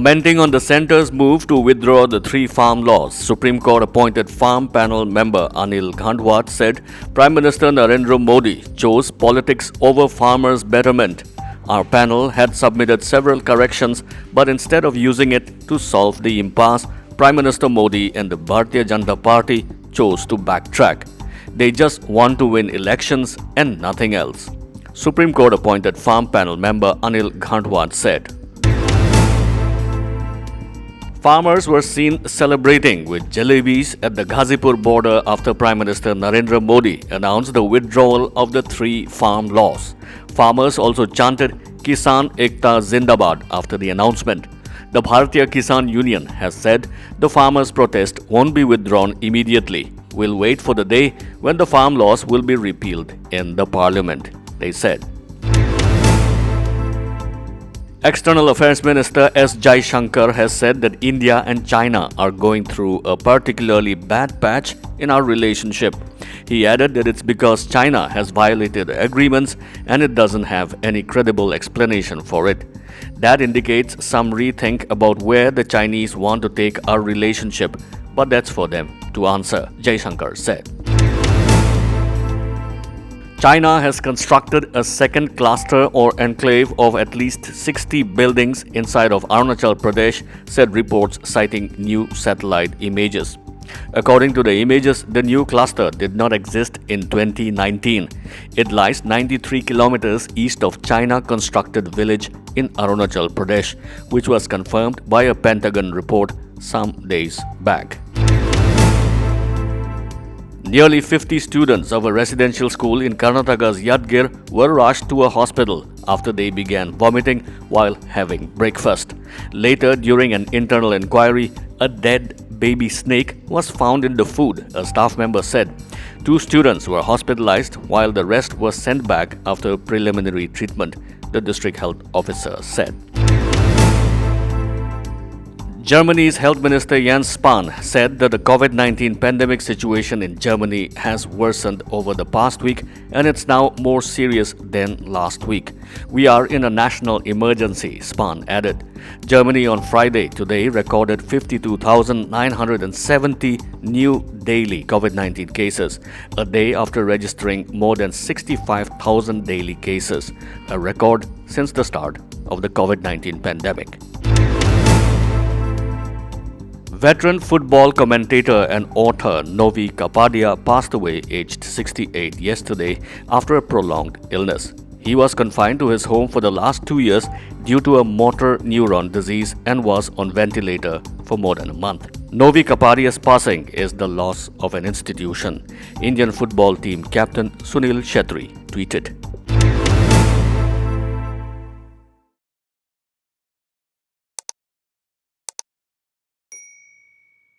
Commenting on the centre's move to withdraw the three farm laws, Supreme Court appointed Farm Panel member Anil Ghandwat said Prime Minister Narendra Modi chose politics over farmers' betterment. Our panel had submitted several corrections, but instead of using it to solve the impasse, Prime Minister Modi and the Bharatiya Janata Party chose to backtrack. They just want to win elections and nothing else. Supreme Court appointed Farm Panel member Anil Ghandwat said. Farmers were seen celebrating with jalebis at the Ghazipur border after Prime Minister Narendra Modi announced the withdrawal of the three farm laws. Farmers also chanted Kisan Ekta Zindabad after the announcement. The Bharatiya Kisan Union has said the farmers' protest won't be withdrawn immediately. We'll wait for the day when the farm laws will be repealed in the parliament, they said. External Affairs Minister S. Jaishankar has said that India and China are going through a particularly bad patch in our relationship. He added that it's because China has violated agreements and it doesn't have any credible explanation for it. That indicates some rethink about where the Chinese want to take our relationship, but that's for them to answer, Jaishankar said. China has constructed a second cluster or enclave of at least 60 buildings inside of Arunachal Pradesh, said reports citing new satellite images. According to the images, the new cluster did not exist in 2019. It lies 93 kilometers east of China-constructed village in Arunachal Pradesh, which was confirmed by a Pentagon report some days back. Nearly 50 students of a residential school in Karnataka's Yadgir were rushed to a hospital after they began vomiting while having breakfast. Later, during an internal inquiry, a dead baby snake was found in the food, a staff member said. 2 students were hospitalized while the rest was sent back after preliminary treatment, the district health officer said. Germany's Health Minister Jens Spahn said that the COVID-19 pandemic situation in Germany has worsened over the past week and it's now more serious than last week. We are in a national emergency, Spahn added. Germany on Friday today recorded 52,970 new daily COVID-19 cases, a day after registering more than 65,000 daily cases, a record since the start of the COVID-19 pandemic. Veteran football commentator and author Novi Kapadia passed away aged 68 yesterday after a prolonged illness. He was confined to his home for the last 2 years due to a motor neuron disease and was on ventilator for more than a month. Novi Kapadia's passing is the loss of an institution, Indian football team captain Sunil Shetty tweeted.